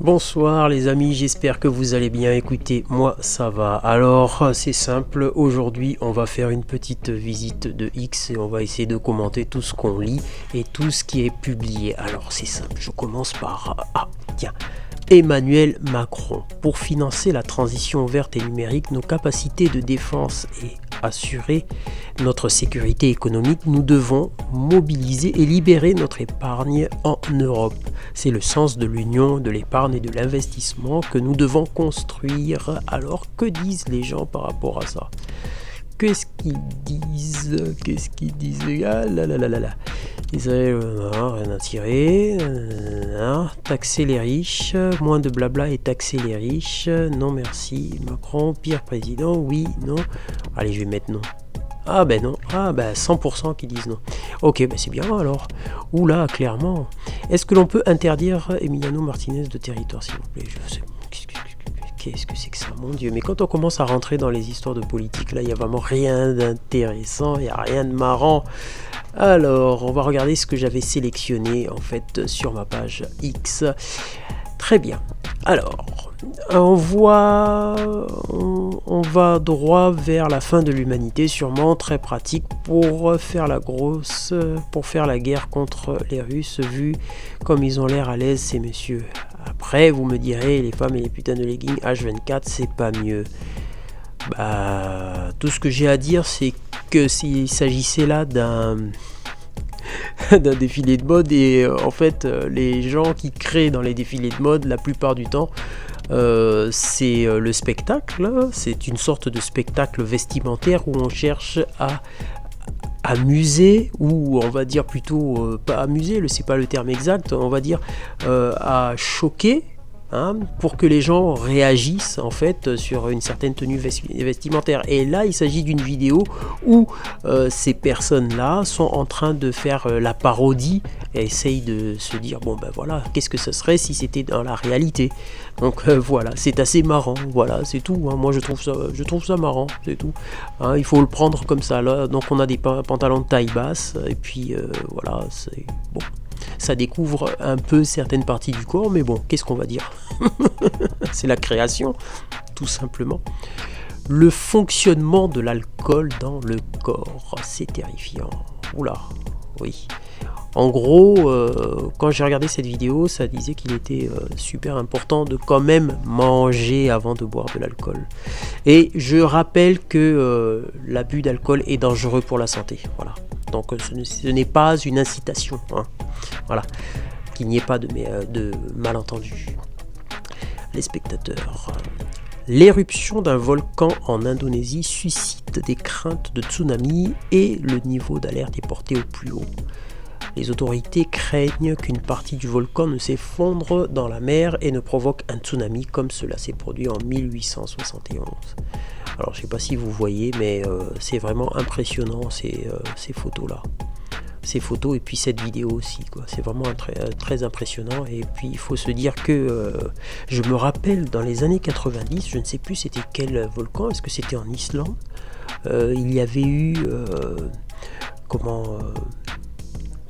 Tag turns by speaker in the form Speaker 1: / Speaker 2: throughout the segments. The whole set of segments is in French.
Speaker 1: Bonsoir les amis, j'espère que vous allez bien. Écoutez, moi ça va. Alors c'est simple, aujourd'hui on va faire une petite visite de X et on va essayer de commenter tout ce qu'on lit et tout ce qui est publié. Alors c'est simple, je commence par... tiens, Emmanuel Macron. Pour financer la transition verte et numérique, nos capacités de défense et assurer notre sécurité économique, nous devons mobiliser et libérer notre épargne en Europe. C'est le sens de l'union de l'épargne et de l'investissement que nous devons construire. Alors, que disent les gens par rapport à ça? Qu'est-ce qu'ils disent? Ah là là là là là. Israël, rien à tirer. Taxer les riches. Moins de blabla et taxer les riches. Non merci. Macron, pire président. Oui, non. Allez, je vais mettre non. Ah ben non. Ah ben 100% qui disent non. Ok, ben c'est bien alors. Oula, clairement. Est-ce que l'on peut interdire Emiliano Martinez de territoire, s'il vous plaît? Je sais. Qu'est-ce que c'est que ça, mon Dieu? Mais quand on commence à rentrer dans les histoires de politique, là, il n'y a vraiment rien d'intéressant, il n'y a rien de marrant. Alors, on va regarder ce que j'avais sélectionné, en fait, sur ma page X. Très bien. Alors, on va droit vers la fin de l'humanité, sûrement très pratique pour faire la guerre contre les Russes, vu comme ils ont l'air à l'aise, ces messieurs. Après, vous me direz, les femmes et les putains de leggings H24, c'est pas mieux. Bah, tout ce que j'ai à dire, c'est que s'il s'agissait là d'un défilé de mode, et en fait, les gens qui créent dans les défilés de mode, la plupart du temps, c'est le spectacle, hein. C'est une sorte de spectacle vestimentaire où on cherche à amuser, ou on va dire plutôt pas amuser, c'est pas le terme exact, on va dire à choquer, hein, pour que les gens réagissent en fait sur une certaine tenue vestimentaire. Et là il s'agit d'une vidéo où ces personnes là sont en train de faire la parodie et essayent de se dire bon ben voilà, qu'est-ce que ça serait si c'était dans la réalité. Donc voilà, c'est assez marrant, voilà, c'est tout, hein. Moi je trouve ça marrant, c'est tout, hein, il faut le prendre comme ça là. Donc on a des pantalons de taille basse et puis voilà, c'est bon, ça découvre un peu certaines parties du corps, mais bon, qu'est-ce qu'on va dire? C'est la création, tout simplement. Le fonctionnement de l'alcool dans le corps, c'est terrifiant. Oula, oui. En gros, quand j'ai regardé cette vidéo, ça disait qu'il était super important de quand même manger avant de boire de l'alcool. Et je rappelle que l'abus d'alcool est dangereux pour la santé. Voilà. Donc ce n'est pas une incitation, hein. Voilà, qu'il n'y ait pas de malentendus. Les spectateurs. L'éruption d'un volcan en Indonésie suscite des craintes de tsunami et le niveau d'alerte est porté au plus haut. Les autorités craignent qu'une partie du volcan ne s'effondre dans la mer et ne provoque un tsunami comme cela s'est produit en 1871. Alors je ne sais pas si vous voyez, mais c'est vraiment impressionnant ces photos-là. Ces photos et puis cette vidéo aussi, quoi. C'est vraiment très impressionnant. Et puis il faut se dire que je me rappelle dans les années 90, je ne sais plus c'était quel volcan, est-ce que c'était en Islande, il y avait eu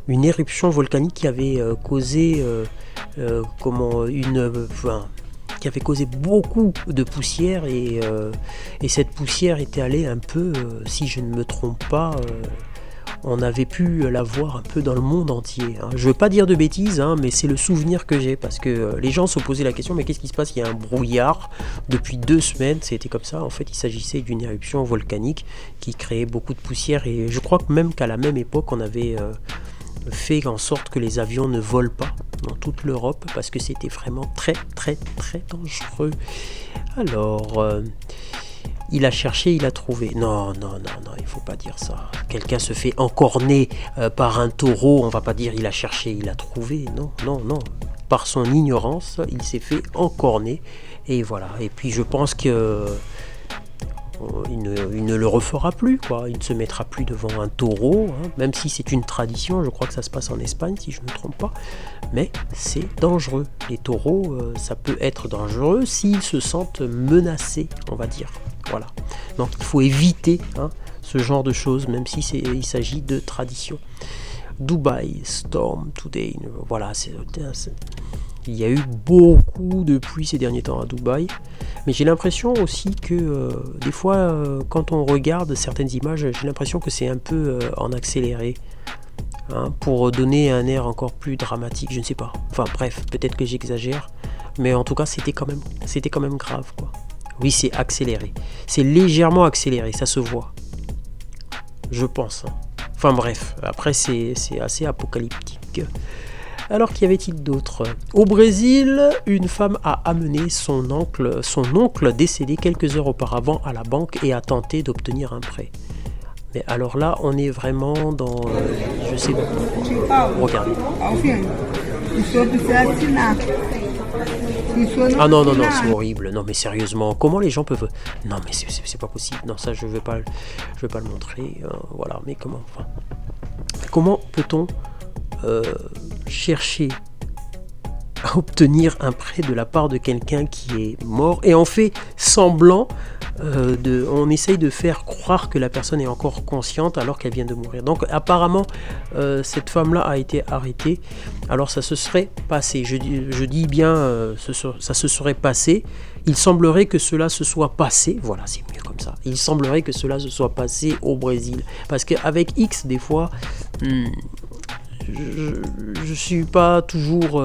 Speaker 1: une éruption volcanique qui avait causé qui avait causé beaucoup de poussière, et cette poussière était allée un peu, si je ne me trompe pas, on avait pu la voir un peu dans le monde entier, hein. Je veux pas dire de bêtises, hein, mais c'est le souvenir que j'ai, parce que les gens se posaient la question, mais qu'est-ce qui se passe? Il y a un brouillard depuis 2 semaines, c'était comme ça. En fait, il s'agissait d'une éruption volcanique qui créait beaucoup de poussière, et je crois que même qu'à la même époque, on avait fait en sorte que les avions ne volent pas dans toute l'Europe, parce que c'était vraiment très très très dangereux. Alors... il a cherché, il a trouvé. Non, il faut pas dire ça. Quelqu'un se fait encorner par un taureau, on va pas dire il a cherché, il a trouvé. Non. Par son ignorance, il s'est fait encorner. Et voilà. Et puis je pense que il ne le refera plus, quoi. Il ne se mettra plus devant un taureau, hein. Même si c'est une tradition, je crois que ça se passe en Espagne, si je ne me trompe pas. Mais c'est dangereux. Les taureaux, ça peut être dangereux s'ils se sentent menacés, on va dire. Voilà. Donc il faut éviter, hein, ce genre de choses, même si il s'agit de tradition. Dubai, Storm Today. Voilà, Il y a eu beaucoup de pluie ces derniers temps à Dubaï. Mais j'ai l'impression aussi que des fois, quand on regarde certaines images, j'ai l'impression que c'est un peu en accéléré. Hein, pour donner un air encore plus dramatique, je ne sais pas. Enfin bref, peut-être que j'exagère. Mais en tout cas, c'était quand même grave, quoi. Oui, c'est accéléré. C'est légèrement accéléré, ça se voit. Je pense. Hein. Enfin bref, après c'est assez apocalyptique. Alors qu'y avait-il d'autre? Au Brésil, une femme a amené son oncle décédé quelques heures auparavant à la banque et a tenté d'obtenir un prêt. Mais alors là, on est vraiment dans... je sais pas. Regardez. Ah non, c'est horrible. Non mais sérieusement, comment les gens peuvent... Non mais c'est pas possible. Non, ça je veux pas le montrer. Voilà, mais comment peut-on chercher à obtenir un prêt de la part de quelqu'un qui est mort et on fait semblant on essaye de faire croire que la personne est encore consciente alors qu'elle vient de mourir. Donc apparemment cette femme là a été arrêtée. Alors ça se serait passé, je dis bien ça se serait passé. Il semblerait que cela se soit passé, voilà, c'est mieux comme ça. Il semblerait que cela se soit passé au Brésil parce qu'avec X des fois je suis pas toujours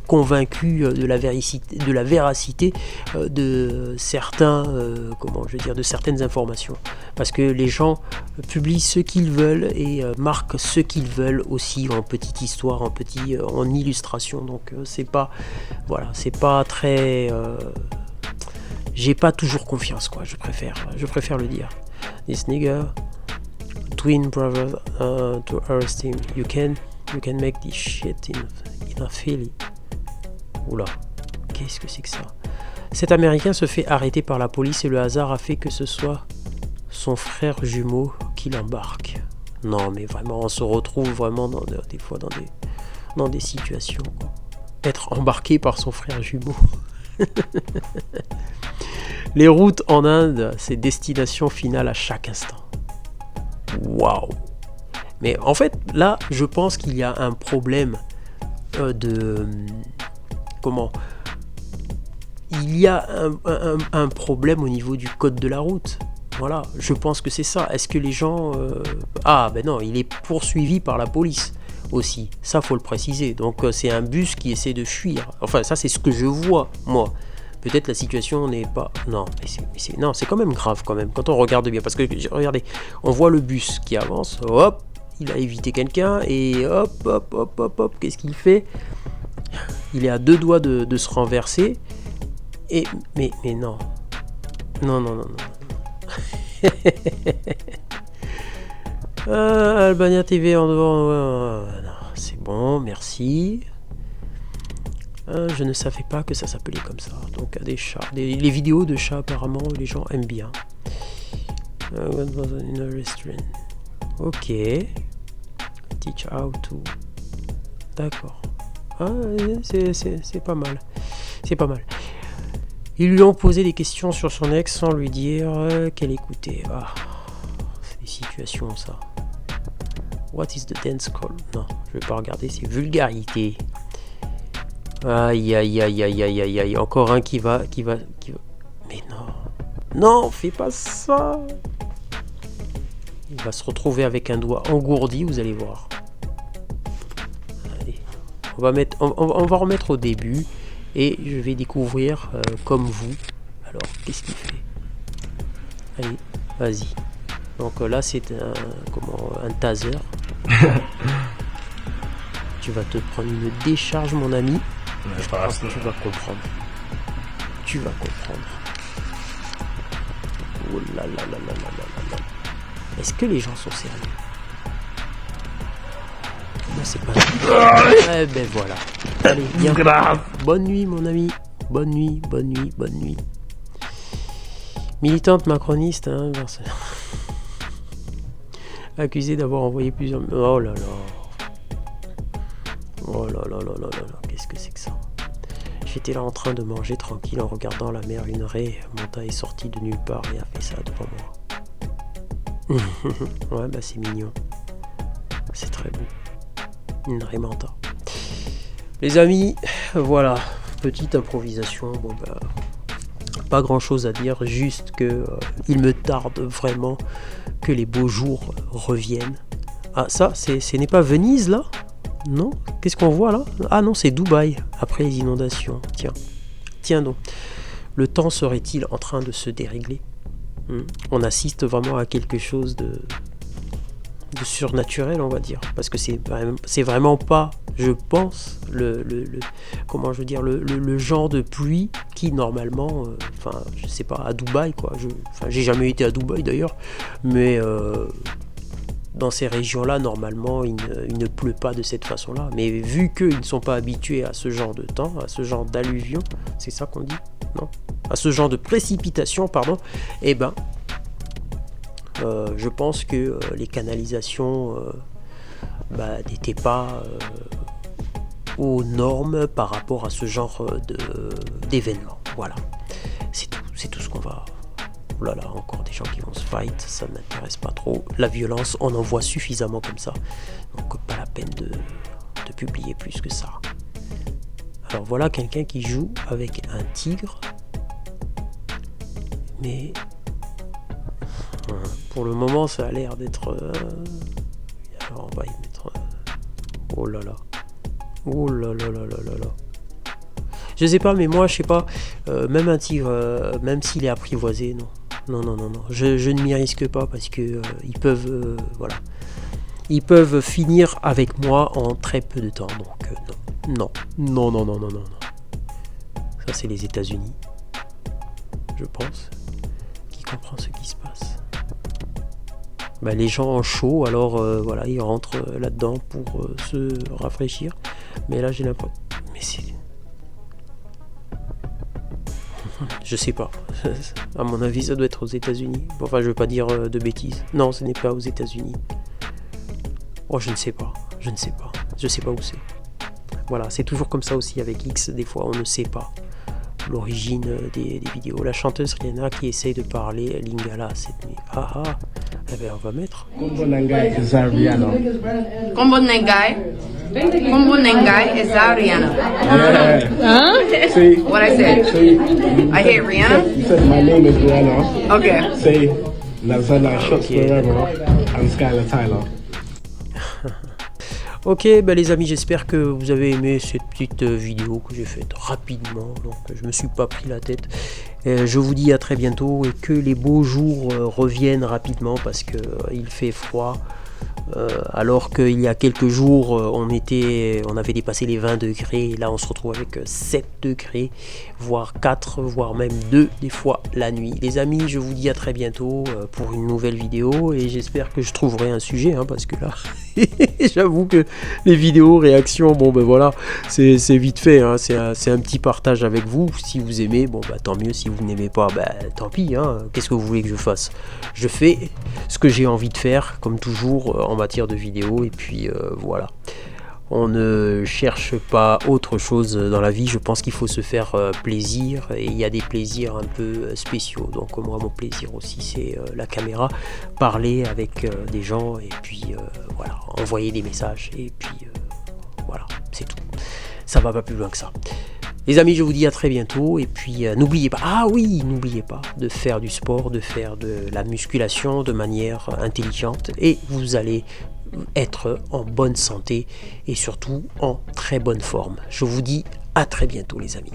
Speaker 1: convaincu de la véracité de certains de certaines informations parce que les gens publient ce qu'ils veulent et marquent ce qu'ils veulent aussi en petite histoire, en illustration. Donc c'est pas très j'ai pas toujours confiance, quoi. Je préfère le dire. This nigger twin brother to arrest him. You can make this shit in a Philly. Oula, qu'est-ce que c'est que ça? Cet Américain se fait arrêter par la police et le hasard a fait que ce soit son frère jumeau qui l'embarque. Non mais vraiment, on se retrouve vraiment des fois dans des situations, quoi. Être embarqué par son frère jumeau. Les routes en Inde, c'est destination finale à chaque instant. Waouh! Mais en fait, là, je pense qu'il y a un problème il y a un problème au niveau du code de la route. Voilà, je pense que c'est ça. Est-ce que les gens... Ah, ben non, il est poursuivi par la police aussi. Ça, faut le préciser. Donc, c'est un bus qui essaie de fuir. Enfin, ça, c'est ce que je vois, moi. Peut-être la situation n'est pas... Non, mais c'est quand même grave, quand même, quand on regarde bien. Parce que, regardez, on voit le bus qui avance. Hop, il a évité quelqu'un. Et hop, qu'est-ce qu'il fait? Il est à deux doigts de se renverser. Et... Mais non. Non. Albania TV en devant. Non, c'est bon, merci. Je ne savais pas que ça s'appelait comme ça. Donc des chats, les vidéos de chats apparemment les gens aiment bien. In a restaurant. Ok. Teach how to. D'accord. Ah, c'est pas mal. C'est pas mal. Ils lui ont posé des questions sur son ex sans lui dire qu'elle écoutait. Ah, c'est des situations ça. What is the dance call? Non, je vais pas regarder ces vulgarités. Aïe. Encore un qui va. Mais non, fais pas ça. Il va se retrouver avec un doigt engourdi, vous allez voir. Allez, on va remettre au début. Et je vais découvrir comme vous. Alors, qu'est-ce qu'il fait? Allez, vas-y. Donc là, c'est un taser. Tu vas te prendre une décharge, mon ami. Je pense que tu vas comprendre. Oh là là. Est-ce que les gens sont sérieux? Non, c'est pas... Eh ben voilà. Allez, viens. Bonne nuit, mon ami. Bonne nuit. Militante macroniste, hein, accusée d'avoir envoyé plusieurs... Oh là là. Qu'est-ce que c'est que ça? J'étais là en train de manger tranquille en regardant la mer. Une raie monta est sortie de nulle part et a fait ça devant moi. Ouais, bah c'est mignon. C'est très beau. Une raie manta. Les amis, voilà, petite improvisation. Bon bah, pas grand chose à dire, juste que il me tarde vraiment que les beaux jours reviennent. Ah ça, ce n'est pas Venise là? Non? Qu'est-ce qu'on voit là? Ah non, c'est Dubaï, après les inondations. Tiens donc. Le temps serait-il en train de se dérégler? On assiste vraiment à quelque chose de surnaturel, on va dire. Parce que c'est vraiment pas, je pense, comment je veux dire, le genre de pluie qui normalement, enfin, je sais pas, à Dubaï, quoi. J'ai jamais été à Dubaï d'ailleurs, mais dans ces régions-là, normalement, il ne pleut pas de cette façon-là. Mais vu qu'ils ne sont pas habitués à ce genre de temps, à ce genre d'alluvion, c'est ça qu'on dit? Non? À ce genre de précipitation, pardon, eh ben, je pense que les canalisations n'étaient pas aux normes par rapport à ce genre d'événement. Voilà, c'est tout ce qu'on va... Oh là là, encore des gens qui vont se fight, ça ne m'intéresse pas trop. La violence, on en voit suffisamment comme ça. Donc pas la peine de publier plus que ça. Alors voilà quelqu'un qui joue avec un tigre. Mais pour le moment, ça a l'air d'être... Alors on va y mettre... Oh là là. Oh là là là là là là. Je sais pas, mais moi, je sais pas. Même un tigre, même s'il est apprivoisé, non. Non. Je ne m'y risque pas parce que ils peuvent, voilà, ils peuvent finir avec moi en très peu de temps. Donc non. Ça c'est les États-Unis, je pense, qui comprend ce qui se passe. Bah, les gens en chaud, alors voilà, ils rentrent là-dedans pour se rafraîchir. Mais là j'ai l'impression, mais c'est... Je sais pas. À mon avis, ça doit être aux États-Unis. Enfin, je veux pas dire de bêtises. Non, ce n'est pas aux États-Unis. Oh, je ne sais pas. Je sais pas où c'est. Voilà, c'est toujours comme ça aussi avec X. Des fois, on ne sait pas l'origine des vidéos. La chanteuse Rihanna qui essaye de parler Lingala cette nuit. Eh bien, on va mettre.
Speaker 2: Kombo Nangai is Rihanna.
Speaker 3: Kombo Nangai is Rihanna.
Speaker 2: Yeah.
Speaker 3: Huh?
Speaker 2: See,
Speaker 3: What I said?
Speaker 2: see,
Speaker 3: I hear Rihanna.
Speaker 2: you said my name is Rihanna.
Speaker 3: Okay.
Speaker 2: Say Lazana Shots Forever and Skylar Tyler.
Speaker 1: Ok, les amis, j'espère que vous avez aimé cette petite vidéo que j'ai faite rapidement, donc je me suis pas pris la tête. Je vous dis à très bientôt et que les beaux jours reviennent rapidement parce que il fait froid. Alors qu'il y a quelques jours on avait dépassé les 20 degrés, et là on se retrouve avec 7 degrés, voire 4, voire même 2 des fois la nuit. Les amis, je vous dis à très bientôt pour une nouvelle vidéo et j'espère que je trouverai un sujet parce que là j'avoue que les vidéos réactions, voilà, c'est vite fait, c'est un petit partage avec vous. Si vous aimez, tant mieux. Si vous n'aimez pas, tant pis, qu'est-ce que vous voulez que je fasse? Je fais ce que j'ai envie de faire, comme toujours en matière de vidéo, et puis voilà. On ne cherche pas autre chose dans la vie, je pense qu'il faut se faire plaisir, et il y a des plaisirs un peu spéciaux. Donc moi, mon plaisir aussi, c'est la caméra, parler avec des gens, et puis voilà, envoyer des messages, et puis voilà, c'est tout. Ça va pas plus loin que ça. Les amis, je vous dis à très bientôt, et puis n'oubliez pas, n'oubliez pas de faire du sport, de faire de la musculation de manière intelligente, et vous allez être en bonne santé et surtout en très bonne forme. Je vous dis à très bientôt les amis.